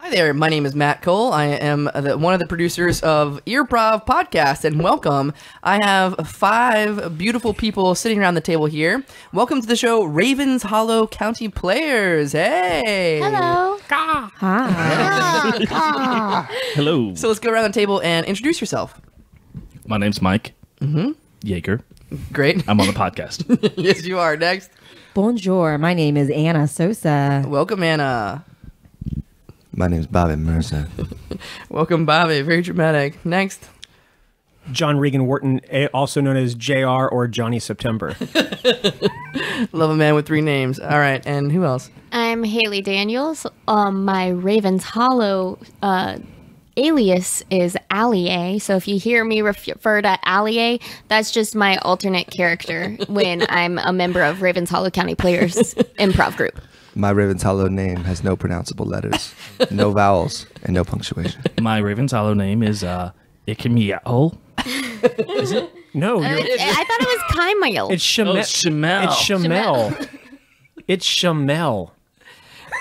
Hi there, my name is Matt Cole. I am one of the producers of Earprov podcast, and welcome. I have 5 beautiful people sitting around the table here. Welcome to the show, Ravens Hollow County Players. Hey! Hello. Hi. Hello. So let's go around the table and introduce yourself. My name's Mike Yeager. Great. I'm on the podcast. Yes, you are. Next. Bonjour. My name is Anna Sosa. Welcome, Anna. My name's Bobby Mercer. Welcome, Bobby. Very dramatic. Next. John Regan Wharton, also known as JR or Johnny September. Love a man with 3 names. All right, and who else? I'm Haley Daniels. My Ravens Hollow alias is Allie. So if you hear me refer to Allie, that's just my alternate character when I'm a member of Ravens Hollow County Players improv group. My Ravens Hollow name has no pronounceable letters, no vowels, and no punctuation. My Ravens Hollow name is Ikemiao. Is it? No. I thought it was Kymile. It's Shamel. Oh, Shamel. It's Shamel. It's Shamel.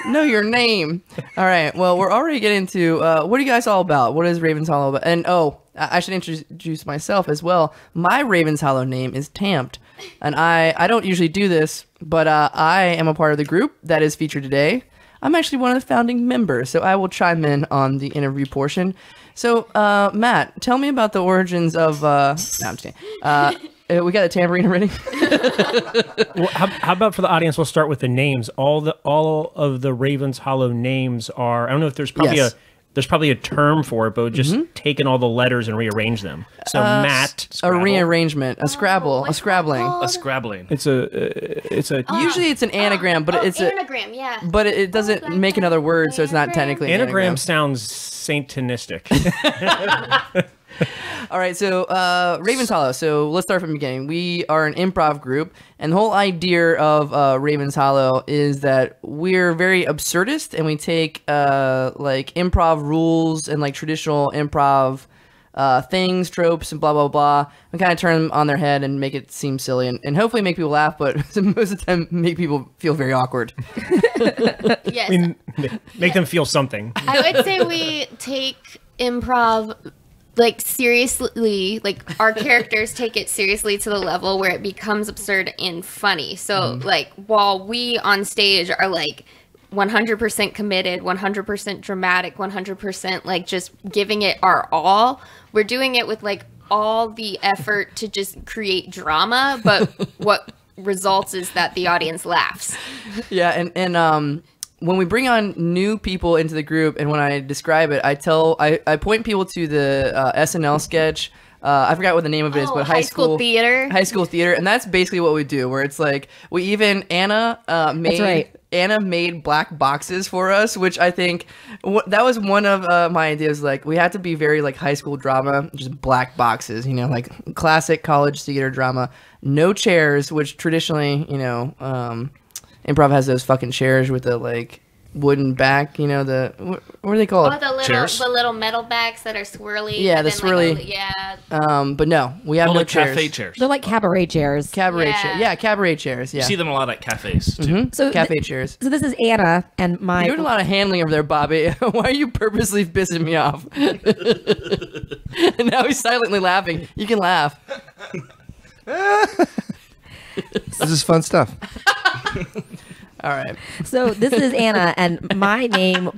Know your name. All right. Well, we're already getting to what are you guys all about? What is Ravens Hollow about? And I should introduce myself as well. My Ravens Hollow name is Tamped, and I don't usually do this, but I am a part of the group that is featured today. I'm actually one of the founding members, so I will chime in on the interview portion. So, Matt, tell me about the origins of. No, I'm just kidding. We got a tambourine ready. Well, how about for the audience? We'll start with the names. All of the Ravens Hollow names are. I don't know if there's probably a term for it, but just taking all the letters and rearrange them. So Matt, a Scrabble. rearrangement, a Scrabble, a scrabbling. A scrabbling. It's a Usually it's an anagram, but it's anagram, yeah. but it doesn't make another word, so it's not technically an anagram. Sounds Satanistic. All right, so Ravens Hollow. So let's start from the beginning. We are an improv group, and the whole idea of Ravens Hollow is that we're very absurdist, and we take like improv rules and like traditional improv things, tropes, and blah blah blah, and kind of turn them on their head and make it seem silly, and hopefully make people laugh, but most of the time make people feel very awkward. Yes. I mean, make them feel something. I would say we take improv like seriously, like our characters take it seriously to the level where it becomes absurd and funny. So like while we on stage are like 100% committed, 100% dramatic, 100% like just giving it our all, we're doing it with like all the effort to just create drama, but what results is that the audience laughs. Yeah, and when we bring on new people into the group, and when I describe it, I point people to the SNL sketch. I forgot what the name of it is, but high school theater. High school theater, and that's basically what we do. Where it's like Anna made black boxes for us, which I think that was one of my ideas. Like we had to be very like high school drama, just black boxes, like classic college theater drama. No chairs, which traditionally, improv has those fucking chairs with the like wooden back, what are they called? Oh, the little metal backs that are swirly. Yeah, the swirly. Like, but no, we have no like chairs. cafe chairs. They're like cabaret chairs. Cabaret chairs. Yeah, cabaret chairs. Yeah. You see them a lot at cafes too. So Cafe chairs. So this is Anna and my. You're doing a lot of handling over there, Bobby. Why are you purposely pissing me off? And now he's silently laughing. You can laugh. This is fun stuff. All right. So this is Anna, and my name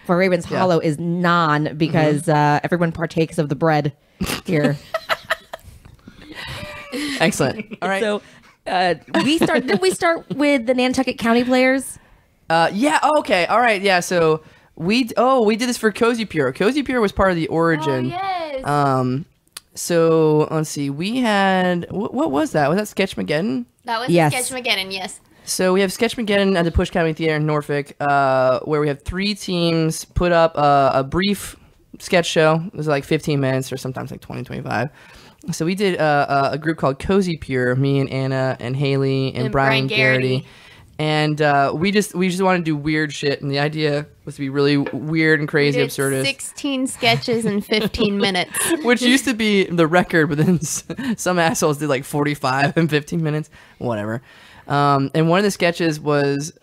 for Ravens Hollow is Nan because everyone partakes of the bread here. Excellent. All right. So did we start with the Nantucket County Players? Yeah. Oh, okay. All right. Yeah. So we did this for Cozy Pure. Cozy Pure was part of the origin. Oh, yes. So let's see. We had what was that? Was that Sketchmageddon? That was Yes. Sketchmageddon, yes. So we have Sketchmageddon at the Push County Theater in Norfolk, where we have 3 teams put up a brief sketch show. It was like 15 minutes or sometimes like 20, 25. So we did a group called Cozy Pure, me and Anna and Haley and Brian Garrity. And we just wanted to do weird shit, and the idea was to be really weird and crazy, We did absurdist. 16 sketches in 15 minutes. Which used to be the record, but then some assholes did like 45 in 15 minutes. Whatever. And one of the sketches was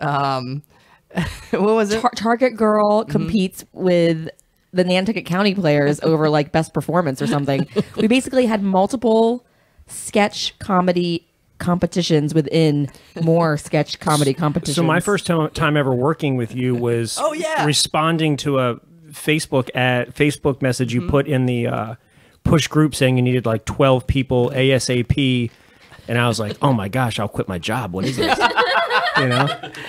What was it? Target Girl competes with the Nantucket County players over like best performance or something. We basically had multiple sketch comedy competitions within more sketch comedy competitions. So my first time ever working with you was responding to a Facebook message you put in the push group saying you needed like 12 people ASAP, and I was like, oh my gosh, I'll quit my job. What is this?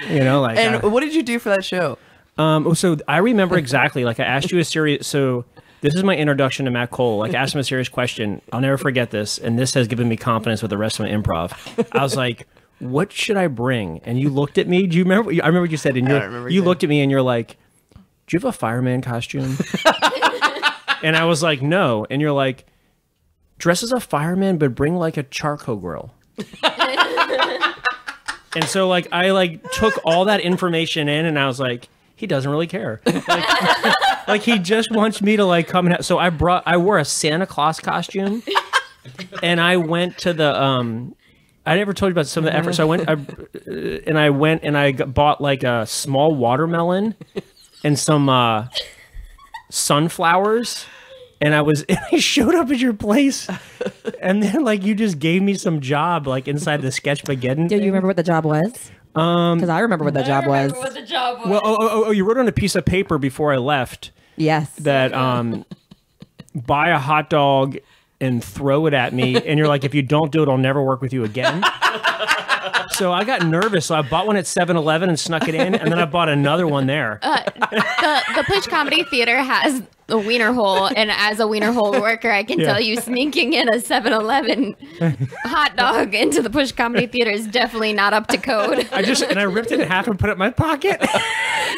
you know, like. And what did you do for that show? So I remember exactly, like I asked you a serious, so this is my introduction to Matt Cole. Like I asked him a serious question. I'll never forget this. And this has given me confidence with the rest of my improv. I was like, what should I bring? And you looked at me. Do you remember? I remember what you said. And you looked at me and you're like, do you have a fireman costume? And I was like, no. And you're like, dress as a fireman, but bring like a charcoal grill. And so like, I like took all that information in and I was like, he doesn't really care. Like he just wants me to like come and so I wore a Santa Claus costume and I went to the I never told you about some of the effort. So I went and I bought like a small watermelon and some sunflowers, and I showed up at your place, and then like you just gave me some job like inside the Sketchmageddon. Do you remember what the job was? Because I remember what the job was. Well, oh, you wrote on a piece of paper before I left. Yes. That buy a hot dog and throw it at me, and you're like, if you don't do it, I'll never work with you again. So I got nervous, so I bought one at 7-Eleven and snuck it in, and then I bought another one there. The Push Comedy Theater has a wiener hole, and as a wiener hole worker, I can tell you sneaking in a 7-Eleven hot dog into the Push Comedy Theater is definitely not up to code. I ripped it in half and put it in my pocket.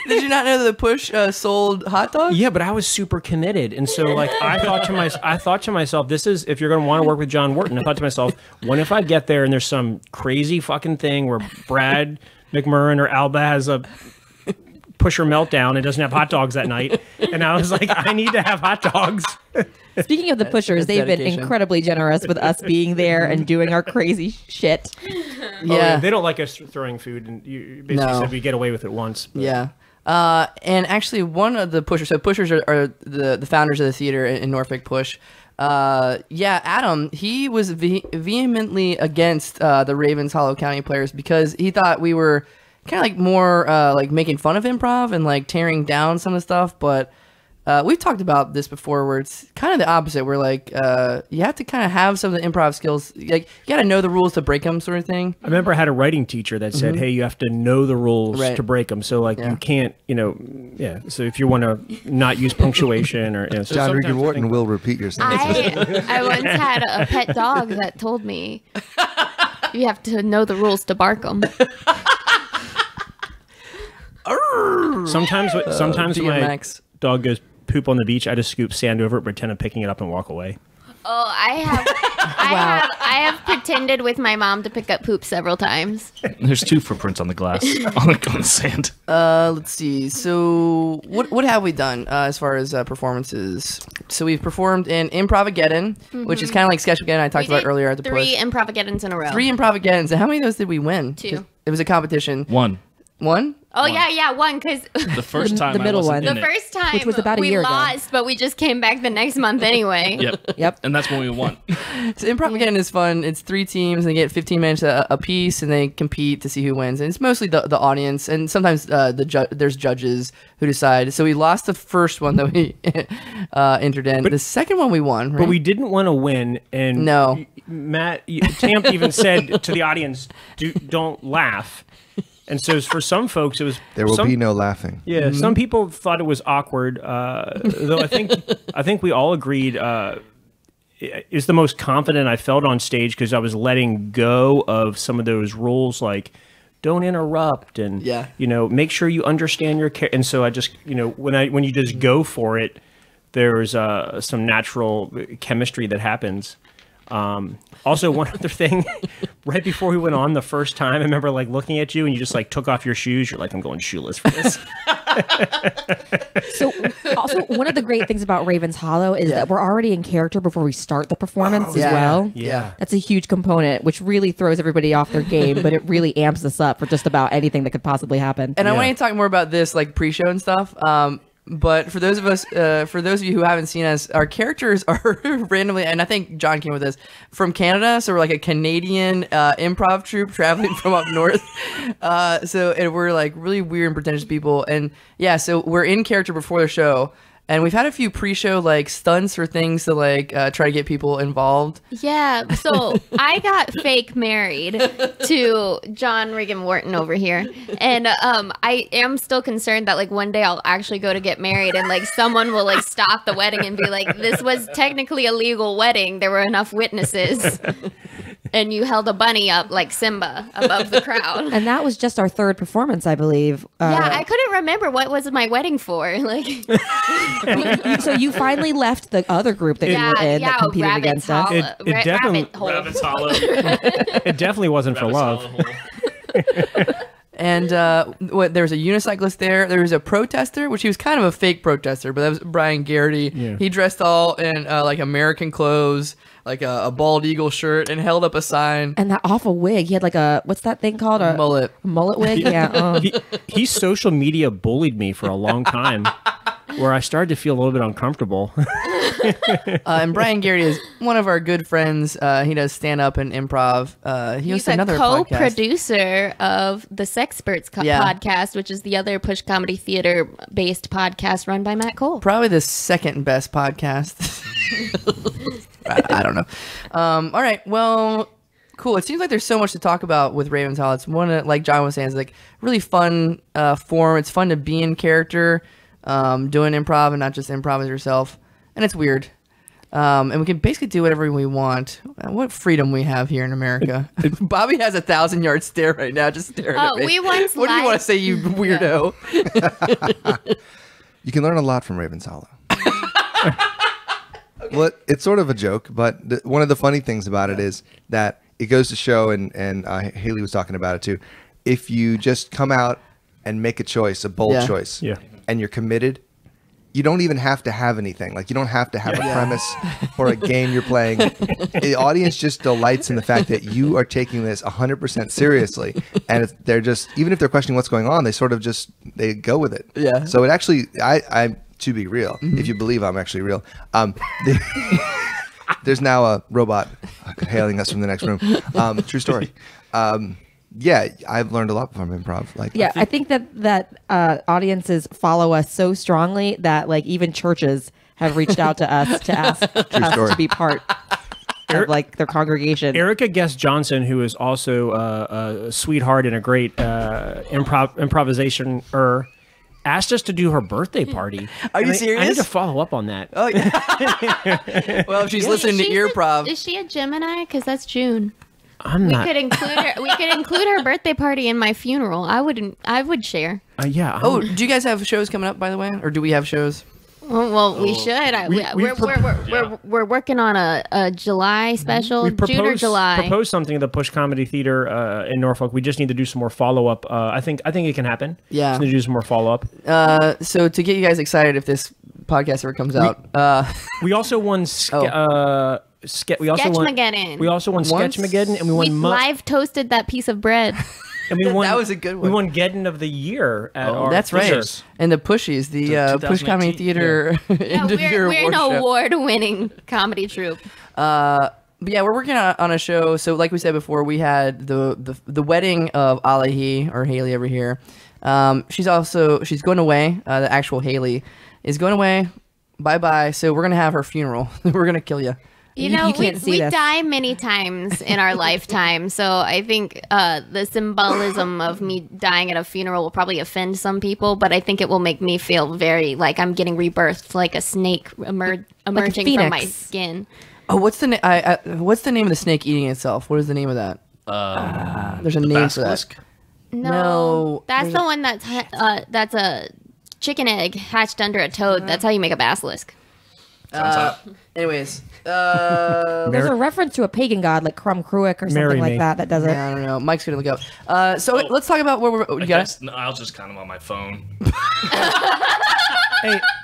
Did you not know that the Push sold hot dogs? Yeah, but I was super committed, and so like I thought to myself, this is if you're going to want to work with John Wharton. I thought to myself, what if I get there and there's some crazy fucking thing where Brad McMurrin or Alba has a pusher meltdown and doesn't have hot dogs that night, and I was like, I need to have hot dogs. Speaking of the pushers, they've been incredibly generous with us being there and doing our crazy shit. Yeah, they don't like us throwing food, and you basically said we get away with it once. But. Yeah. And actually, one of the pushers, so pushers are the founders of the theater in Norfolk Push. Adam, he was vehemently against the Ravens Hollow County players because he thought we were kind of like more like making fun of improv and like tearing down some of the stuff. But we've talked about this before where it's kind of the opposite, where like you have to kind of have some of the improv skills. Like you got to know the rules to break them, sort of thing. I remember I had a writing teacher that said, hey, you have to know the rules to break them. So like you can't, so if you want to not use punctuation or so John Regan Wharton will repeat your sentences. I once had a pet dog that told me you have to know the rules to bark them. Sometimes when my dog goes poop on the beach, I just scoop sand over it, pretend I'm picking it up, and walk away. Oh, I have pretended with my mom to pick up poop several times. There's 2 footprints on the glass on the sand. Let's see. So what have we done as far as performances? So we've performed in Improvageddon, which is kind of like Sketchmageddon I talked about earlier at the Push. 3 Improvageddons in a row. 3 Improvageddons. And how many of those did we win? 2. It was a competition. 1. One? Oh, yeah, 1, because the first time the middle one. The first time which was about a we year lost, ago. but we just came back the next month anyway. Yep. And that's when we won. So Improvageddon is fun. It's 3 teams, and they get 15 minutes a piece, and they compete to see who wins. And it's mostly the audience, and sometimes there's judges who decide. So we lost the first one that we entered in. But the second one we won, right? But we didn't want to win, and no. Matt Tamp even said to the audience, don't laugh. And so for some folks, it was... There will be no laughing. Yeah, some people thought it was awkward, though I think we all agreed it's the most confident I felt on stage because I was letting go of some of those rules like don't interrupt and make sure you understand your character. And so I just, when you just go for it, there's some natural chemistry that happens. Also, one other thing, right before we went on the first time, I remember like looking at you and you just like took off your shoes. You're like, I'm going shoeless for this. So also one of the great things about Ravens Hollow is that we're already in character before we start the performance as well. Yeah. That's a huge component, which really throws everybody off their game, but it really amps us up for just about anything that could possibly happen. And I want to talk more about this, like pre-show and stuff. But for those of you who haven't seen us, our characters are randomly, and I think John came with this, from Canada. So we're like a Canadian improv troupe traveling from up north. And we're like really weird and pretentious people. And yeah, so we're in character before the show. And we've had a few pre-show like stunts or things to like try to get people involved. Yeah, so I got fake married to John Regan Wharton over here, and I am still concerned that like one day I'll actually go to get married and like someone will like stop the wedding and be like, "This was technically a legal wedding. There were enough witnesses." And you held a bunny up like Simba above the crowd. And that was just our third performance, I believe. Yeah, I couldn't remember what was my wedding for. Like, so you finally left the other group that you were in that competed against us. Rabbit's Hollow. It definitely wasn't for love. And there was a unicyclist there. There was a protester, which he was kind of a fake protester, but that was Brian Garrity. Yeah. He dressed all in like American clothes, like a bald eagle shirt, and held up a sign. And that awful wig. He had like what's that thing called? A mullet. Mullet wig? Yeah. He social media bullied me for a long time, where I started to feel a little bit uncomfortable. And Brian Garrity is one of our good friends. He does stand-up and improv. He's another co-producer of the Sexperts podcast, which is the other Push Comedy Theater-based podcast run by Matt Cole. Probably the second best podcast. I don't know. All right. Well, cool. It seems like there's so much to talk about with Ravens Hall. It's one of, like John was saying, it's like really fun form. It's fun to be in character, doing improv and not just improv as yourself. And it's weird. And we can basically do whatever we want. What freedom we have here in America. Bobby has 1,000-yard stare right now, just staring at me. What do you want to say, you weirdo? You can learn a lot from Ravens Hollow. Well, it's sort of a joke, but one of the funny things about it is that it goes to show, and Haley was talking about it too, if you just come out and make a choice, a bold choice, and you're committed, you don't even have to have anything. Like, you don't have to have a premise or a game you're playing. The audience just delights in the fact that you are taking this 100% seriously. And they're just, even if they're questioning what's going on, they sort of just, they go with it. Yeah. So it actually, I to be real, if you believe I'm actually real, there's now a robot hailing us from the next room. True story. Yeah, I've learned a lot from improv. I think that audiences follow us so strongly that like even churches have reached out to us to ask us to be part of like their congregation. Erica Guest Johnson, who is also a sweetheart and a great improvisation asked us to do her birthday party. Are you serious? I need to follow up on that. Oh yeah. Well, if she's listening to Earprov, is she a Gemini? Because that's June. We could include her birthday party in my funeral. I would share. Yeah. Oh, do you guys have shows coming up, by the way, or do we have shows? Well, we should. We're working on a July special, June or July. We proposed something at the Push Comedy Theater in Norfolk. We just need to do some more follow up. I think it can happen. Yeah. Just need to do some more follow up. So to get you guys excited, if this podcast ever comes out, we also won. Sketchmageddon. We also won Sketchmageddon, and we won. Live toasted that piece of bread. And we won, that was a good one. We won Geddon of the Year at our that's right. And the Pushies, the Push Comedy Theater. Yeah, we're an award-winning comedy troupe. But yeah, we're working on a show. So like we said before, we had the wedding of Alahi, or Haley over here. She's going away. The actual Haley is going away. Bye-bye. So we're going to have her funeral. We're going to kill you. You know, we die many times in our lifetime, so I think the symbolism of me dying at a funeral will probably offend some people, but I think it will make me feel very like I'm getting rebirthed, like a snake emerging from my skin. Oh, what's the name of the snake eating itself? What is the name of that? There's a name for that. No, that's the one that's a chicken egg hatched under a toad. That's how you make a basilisk. Anyways, there's a reference to a pagan god like Crum Cruick or something like that does it. I don't know. Mike's gonna look up. So let's talk about where we're. You got it? I'll just count them on my phone.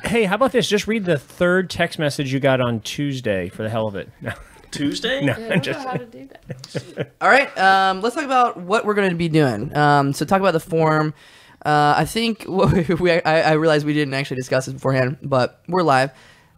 Hey, how about this? Just read the third text message you got on Tuesday for the hell of it. No. Tuesday? No, I don't know how to do that. All right. Let's talk about what we're going to be doing. So talk about the form. I think I realized we didn't actually discuss this beforehand, but we're live.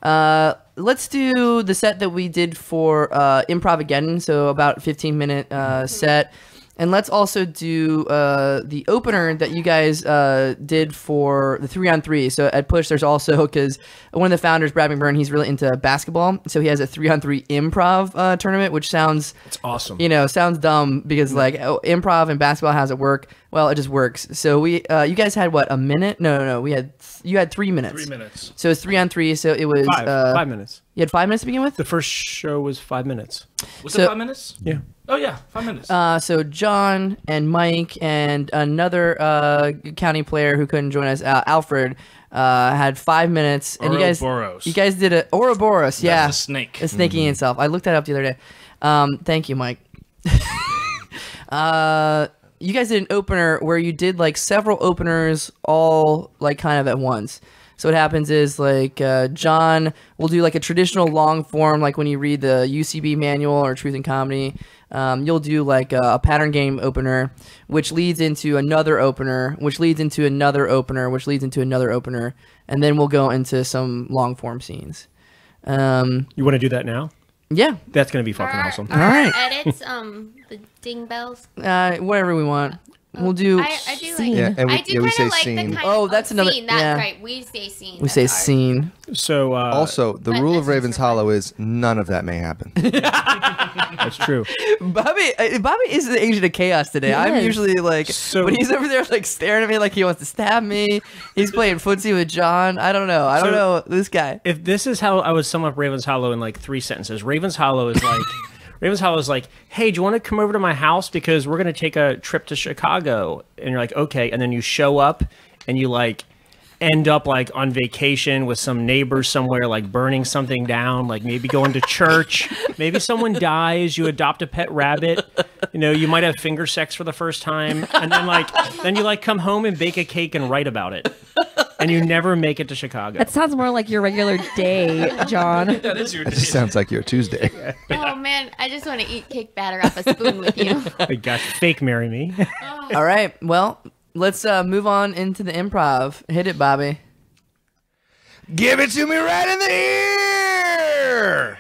Let's do the set that we did for Improv again. So about 15-minute set. And let's also do the opener that you guys did for the 3-on-3. So at Push, there's also, because one of the founders, Brad McBurn, he's really into basketball. So he has a 3-on-3 improv tournament, which sounds... It's awesome. Sounds dumb because improv and basketball, how does it work? Well, it just works. So you guys had what, a minute? No. You had 3 minutes. 3 minutes. So it's 3-on-3. So it was 5 minutes. You had 5 minutes to begin with? The first show was 5 minutes. Was it 5 minutes? Yeah. Oh, yeah, 5 minutes. So John and Mike and another county player who couldn't join us, Alfred, had 5 minutes. And Ouroboros. you guys did it. Ouroboros, yeah. That's a snake. The snake eating itself. I looked that up the other day. Thank you, Mike. You guys did an opener where you did several openers all kind of at once. So what happens is John will do a traditional long form, like when you read the UCB manual or Truth in Comedy. You'll do a pattern game opener, which leads into another opener, which leads into another opener, which leads into another opener, and then we'll go into some long form scenes. You want to do that now? Yeah, that's gonna be fucking awesome. All right. Edits, the ding bells. Whatever we want. We'll do. I do scene. Yeah, and I do we kind say of like scene. the kind Oh, of that's another- scene. That's yeah. right. We say scene. We say scene. So Also, the But rule this of Ravens is Hollow is none of that may happen. that's true. Bobby is the agent of chaos today. I'm is. usually So- when he's over there staring at me like he wants to stab me. He's playing footsie with John. I don't know. I don't know this guy. If this is how I would sum up Ravens Hollow in 3 sentences, Ravens Hollow is Ravens Hollow is hey, do you want to come over to my house because we're going to take a trip to Chicago? And you're like, okay. And then you show up and you end up on vacation with some neighbors somewhere, burning something down, maybe going to church. Maybe someone dies. You adopt a pet rabbit. You might have finger sex for the first time. And then you come home and bake a cake and write about it. And you never make it to Chicago. That sounds more like your regular day, John. That is your It just sounds like your Tuesday. Oh man, I just want to eat cake batter off a spoon with you. I got fake marry me. All right. Well, let's move on into the improv. Hit it, Bobby. Give it to me right in the ear.